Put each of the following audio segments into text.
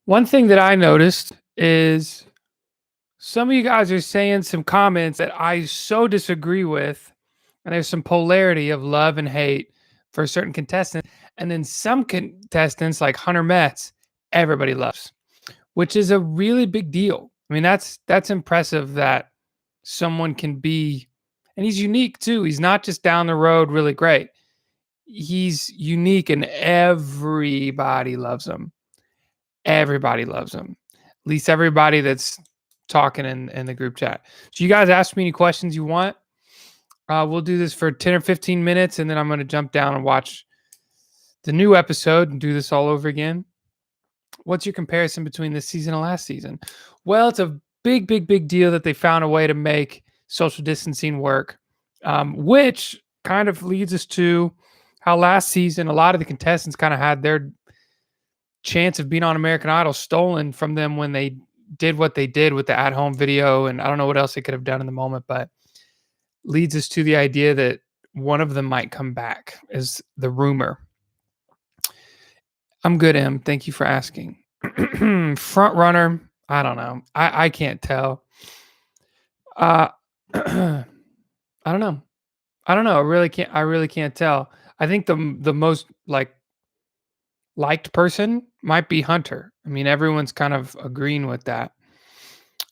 One thing that I noticed is some of you guys are saying some comments that I so disagree with, and there's some polarity of love and hate for a certain contestant, and then some contestants like Hunter Metz, everybody loves, which is a really big deal. I mean, that's impressive that someone can be, and he's unique too. He's not just down the road really great. He's unique, and everybody loves him. Everybody loves him. At least everybody that's talking in the group chat. So you guys ask me any questions you want. We'll do this for 10 or 15 minutes, and then I'm going to jump down and watch the new episode and do this all over again. What's your comparison between this season and last season? Well, it's a big, big, big deal that they found a way to make social distancing work, which kind of leads us to how last season a lot of the contestants kind of had their chance of being on American Idol stolen from them when they did what they did with the at-home video, and I don't know what else they could have done in the moment, but leads us to the idea that one of them might come back is the rumor. I'm good, Em. Thank you for asking. Front runner, I don't know. I can't tell. I don't know. I don't know. I really can't tell. I think the most liked person might be Hunter. I mean, everyone's kind of agreeing with that.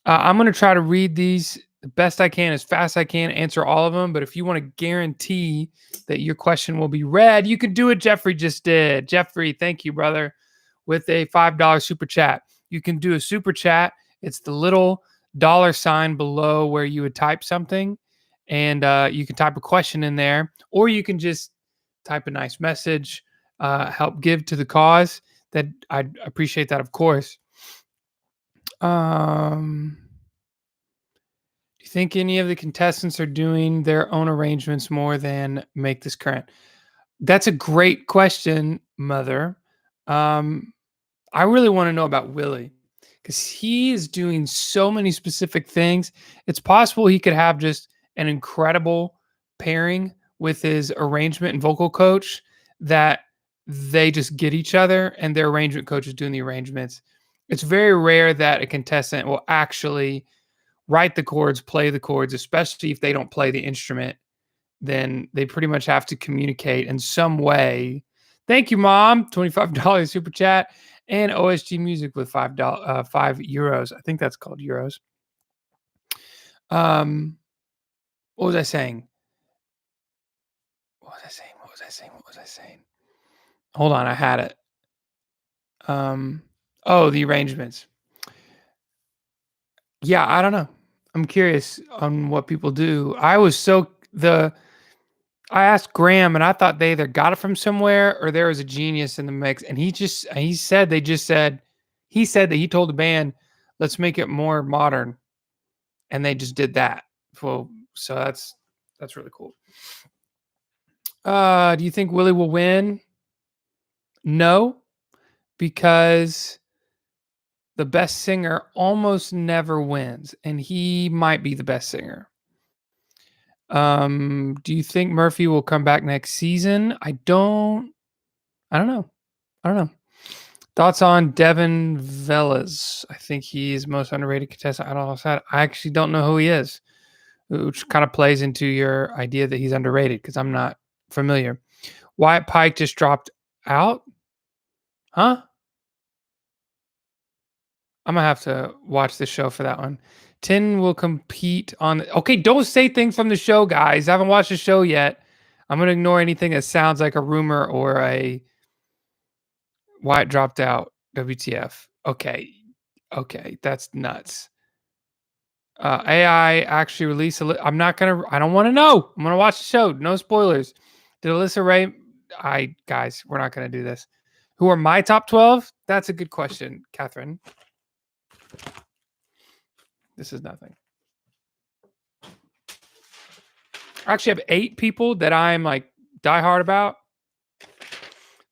I'm going to try to read these the best I can, as fast as I can, answer all of them. But if you want to guarantee that your question will be read, you can do it. Jeffrey just did. Jeffrey, thank you, brother, with a $5 super chat. You can do a super chat. It's the little dollar sign below where you would type something, and you can type a question in there, or you can just type a nice message, help give to the cause. That I'd appreciate that, of course. Do you think any of the contestants are doing their own arrangements more than make this current? That's a great question, Mother. I really want to know about Willie because he is doing so many specific things. It's possible he could have just an incredible pairing with his arrangement and vocal coach that they just get each other and their arrangement coach is doing the arrangements. It's very rare that a contestant will actually write the chords, play the chords, especially if they don't play the instrument. Then they pretty much have to communicate in some way. Thank you, Mom. $25 super chat and OSG Music with €5. I think that's called euros. What was I saying? What was I saying? Hold on, I had it. The arrangements. Yeah, I don't know. I'm curious on what people do. I asked Graham, and I thought they either got it from somewhere or there was a genius in the mix. And he said that he told the band, let's make it more modern. And they just did that. Well, so that's really cool. Do you think Willie will win? No, because the best singer almost never wins, and he might be the best singer. Do you think Murphy will come back next season? I don't know. Thoughts on Devin Velas? I think he's most underrated contestant. I actually don't know who he is, which kind of plays into your idea that he's underrated because I'm not familiar. Wyatt Pike just dropped out? Huh? I'm gonna have to watch the show for that one. Tin will compete on. Okay, don't say things from the show, guys. I haven't watched the show yet. I'm gonna ignore anything that sounds like a rumor or a Wyatt dropped out. WTF? Okay, that's nuts. AI actually released I'm not gonna. I don't want to know. I'm gonna watch the show. No spoilers. Did Alyssa Ray? Guys, we're not gonna do this. Who are my top 12? That's a good question, Catherine. This is nothing. I actually have 8 people that I'm like diehard about.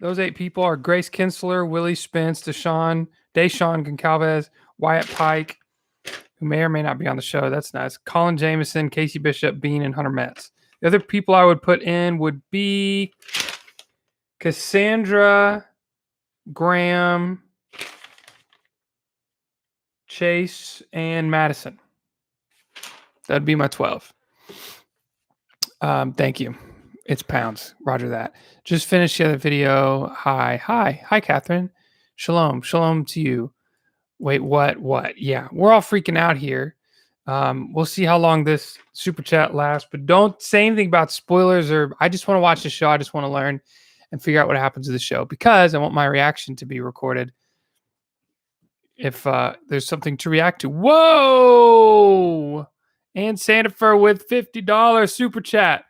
Those 8 people are Grace Kinsler, Willie Spence, Deshaun Goncalves, Wyatt Pike, who may or may not be on the show. That's nice. Colin Jameson, Casey Bishop, Bean, and Hunter Metz. The other people I would put in would be Cassandra, Graham, Chase, and Madison. That'd be my 12. Thank you. It's pounds. Roger that. Just finished the other video. Hi, Catherine. Shalom to you. Wait, what? Yeah, we're all freaking out here. We'll see how long this super chat lasts, but don't say anything about spoilers or I just want to watch the show. I just want to learn and figure out what happens to the show because I want my reaction to be recorded. If there's something to react to. Whoa! And Sandifer with $50 super chat.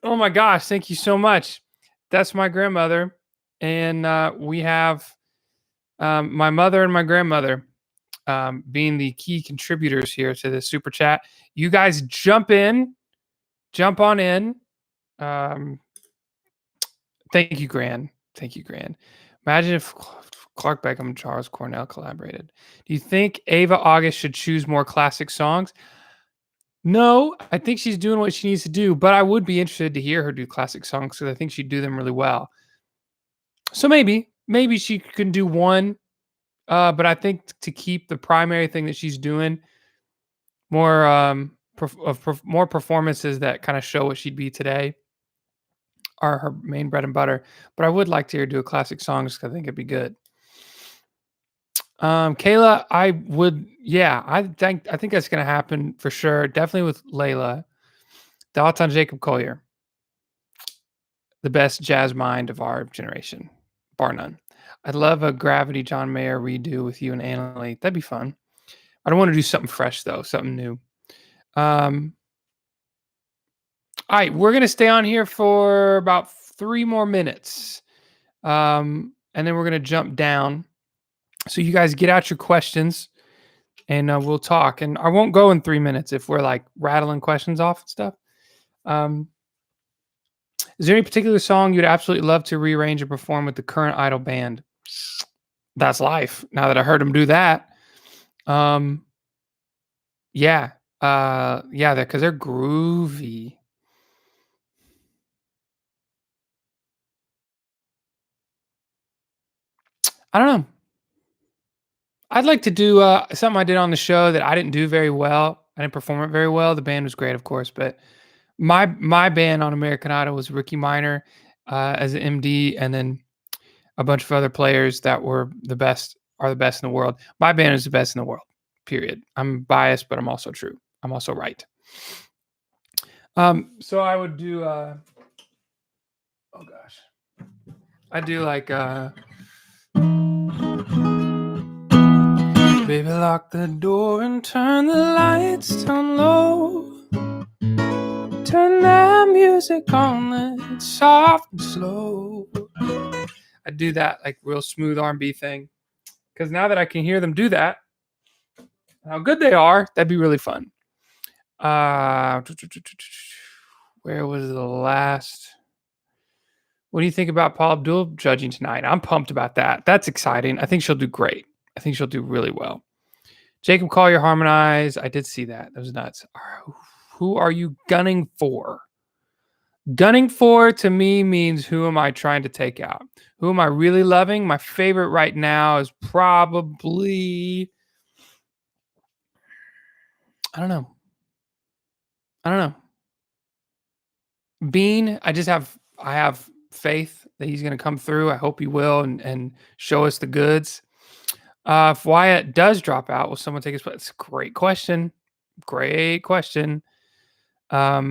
Oh my gosh, thank you so much. That's my grandmother. And we have my mother and my grandmother being the key contributors here to this super chat. You guys jump on in. Thank you, Gran. Imagine if Clark Beckham and Charles Cornell collaborated. Do you think Ava August should choose more classic songs? No, I think she's doing what she needs to do, but I would be interested to hear her do classic songs because I think she'd do them really well. So maybe she can do one, but I think to keep the primary thing that she's doing more more performances that kind of show what she'd be today are her main bread and butter. But I would like to hear her do a classic song because I think it'd be good. Kayla, I think that's gonna happen for sure. Definitely with Layla. Thoughts on Jacob Collier, the best jazz mind of our generation, bar none. I'd love a Gravity John Mayer redo with you and Annalie. That'd be fun. I don't want to do something fresh though, something new. All right, we're gonna stay on here for about 3 more minutes, and then we're gonna jump down. So you guys get out your questions, and we'll talk. And I won't go in 3 minutes if we're like rattling questions off and stuff. Is there any particular song you'd absolutely love to rearrange and perform with the current Idol band? That's life. Now that I heard them do that, yeah, because they're groovy. I don't know. I'd like to do something I did on the show that I didn't do very well. I didn't perform it very well. The band was great, of course, but my band on American Idol was Ricky Minor as an MD, and then a bunch of other players that were the best in the world. My band is the best in the world. Period. I'm biased, but I'm also true. I'm also right. So I would do. Oh gosh, I do like. Baby, lock the door and turn the lights down low. Turn that music on, it's soft and slow. I do that like real smooth R&B thing. Because now that I can hear them do that, how good they are, that'd be really fun. Where was the last? What do you think about Paul Abdul judging tonight? I'm pumped about that. That's exciting. I think she'll do great. I think she'll do really well. Jacob Collier harmonize. I did see that. That was nuts. Who are you gunning for? Gunning for to me means who am I trying to take out? Who am I really loving? My favorite right now is probably I don't know. Bean, I have faith that he's going to come through. I hope he will and show us the goods. If Wyatt does drop out, will someone take his place? Great question. How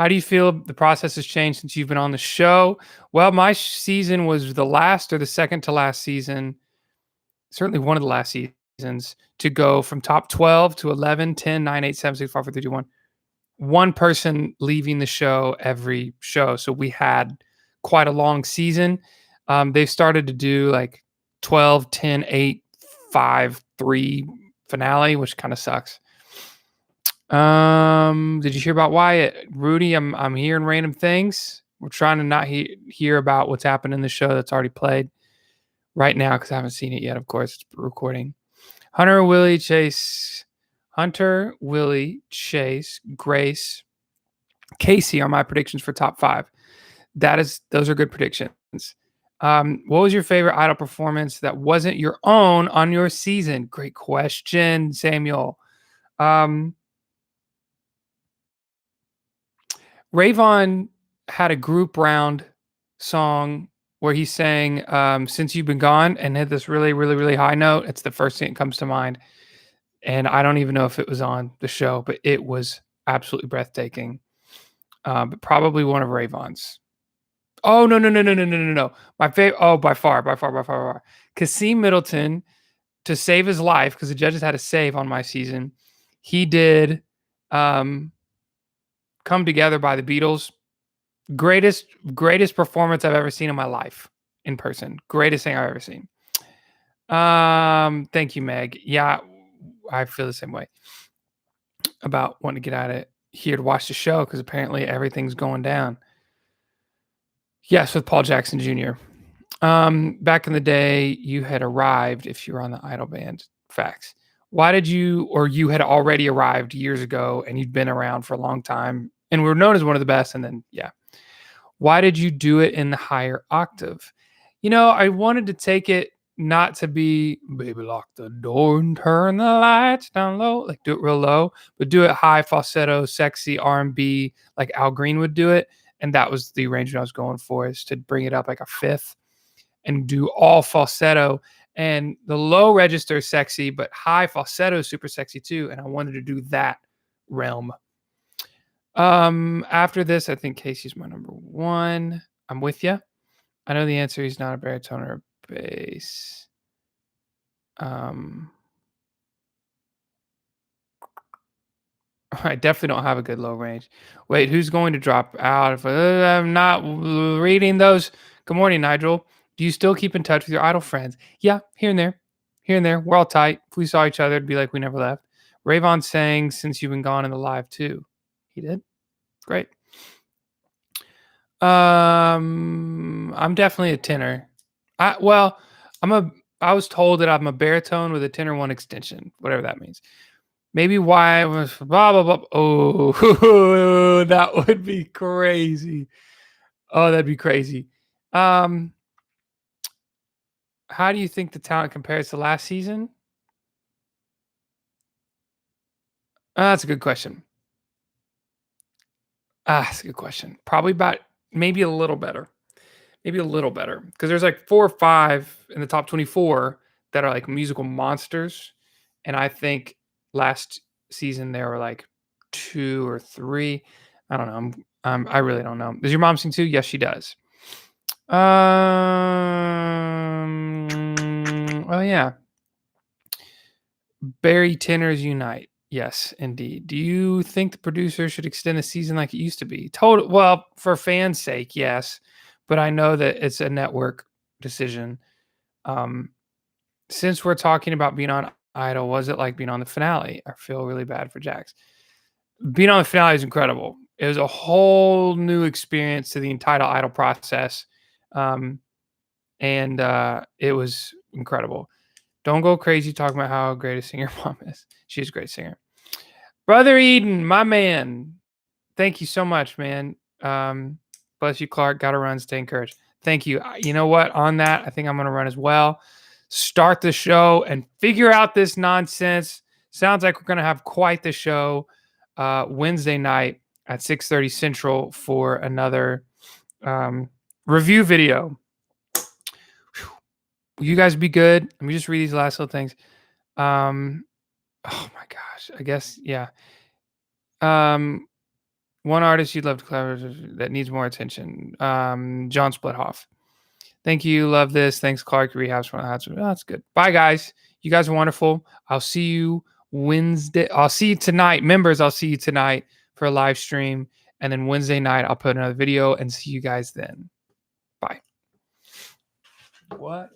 do you feel the process has changed since you've been on the show? Well, my season was the last or the second to last season, certainly one of the last seasons, to go from top 12 to 11, 10, 9, 8, 7, 6, 5, 4, 3, 2, 1. One person leaving the show every show. So we had quite a long season. They've started to do like 12, 10, 8, 5, 3 finale, which kind of sucks. Did you hear about Wyatt? Rudy, I'm hearing random things. We're trying to not hear about what's happened in the show that's already played right now because I haven't seen it yet, of course. It's recording. Hunter, Willie, Chase, Grace, Casey are my predictions for top 5. Those are good predictions. What was your favorite Idol performance that wasn't your own on your season? Great question, Samuel. Um, Rayvon had a group round song where he sang "Since You've Been Gone" and had this really, really, really high note. It's the first thing that comes to mind, and I don't even know if it was on the show, but it was absolutely breathtaking. But probably one of Rayvon's. Oh no, no, no, no, no, no, no, no! My favorite. Oh, by far, by far, by far, by far. Kasim Middleton, to save his life because the judges had a save on my season. He did "Come Together" by the Beatles. Greatest performance I've ever seen in my life in person. Greatest thing I've ever seen. Thank you, Meg. Yeah, I feel the same way about wanting to get out of here to watch the show because apparently everything's going down. Yes, with Paul Jackson Jr. Back in the day, you had arrived if you were on the Idol band. Facts. Why did you, or you had already arrived years ago and you'd been around for a long time and were known as one of the best? And then, yeah. Why did you do it in the higher octave? I wanted to take it not to be, baby, lock the door and turn the lights down low, like do it real low, but do it high, falsetto, sexy R&B, like Al Green would do it. And that was the arrangement I was going for, is to bring it up like a fifth and do all falsetto. And the low register is sexy, but high falsetto is super sexy too. And I wanted to do that realm. After this, I think Casey's my number one. I'm with you. I know the answer. He's not a baritone or a bass. I definitely don't have a good low range. Wait, who's going to drop out? If I'm not reading those. Good morning, Nigel. Do you still keep in touch with your Idol friends? Yeah, here and there. Here and there. We're all tight. If we saw each other, it'd be like we never left. Rayvon sang "Since You've Been Gone" in the live too. He did. Great. I'm definitely a tenor. I well, I was told that I'm a baritone with a tenor one extension, whatever that means. Maybe why I was blah blah blah. Oh, that would be crazy. Oh, that'd be crazy. How do you think the talent compares to last season? That's a good question. That's a good question. Probably about maybe a little better. Maybe a little better because there's like 4 or 5 in the top 24 that are like musical monsters, and I think last season there were like 2 or 3. I don't know. I really don't know. Does your mom sing too? Yes, she does. Oh yeah. Barry Tenors Unite. Yes, indeed. Do you think the producer should extend the season like it used to be? Total. Well, for fans' sake, yes, but I know that it's a network decision. Um, since we're talking about being on Idol, was it like being on the finale? I feel really bad for Jax. Being on the finale is incredible. It was a whole new experience to the entire Idol process, and it was incredible. Don't go crazy talking about how great a singer mom is. She's a great singer. Brother Eden, my man. Thank you so much, man. Bless you, Clark. Gotta run. Stay encouraged. Thank you. You know what? On that, I think I'm gonna run as well. Start the show and figure out this nonsense. Sounds like we're gonna have quite the show Wednesday night at 6:30 Central for another review video. Will you guys be good? Let me just read these last little things. Oh my gosh. I guess, yeah. One artist you'd love to collaborate that needs more attention. John Splithoff. Thank you. Love this. Thanks, Clark. Rehabs. Oh, that's good. Bye, guys. You guys are wonderful. I'll see you Wednesday. I'll see you tonight. Members, I'll see you tonight for a live stream. And then Wednesday night, I'll put another video and see you guys then. Bye. What?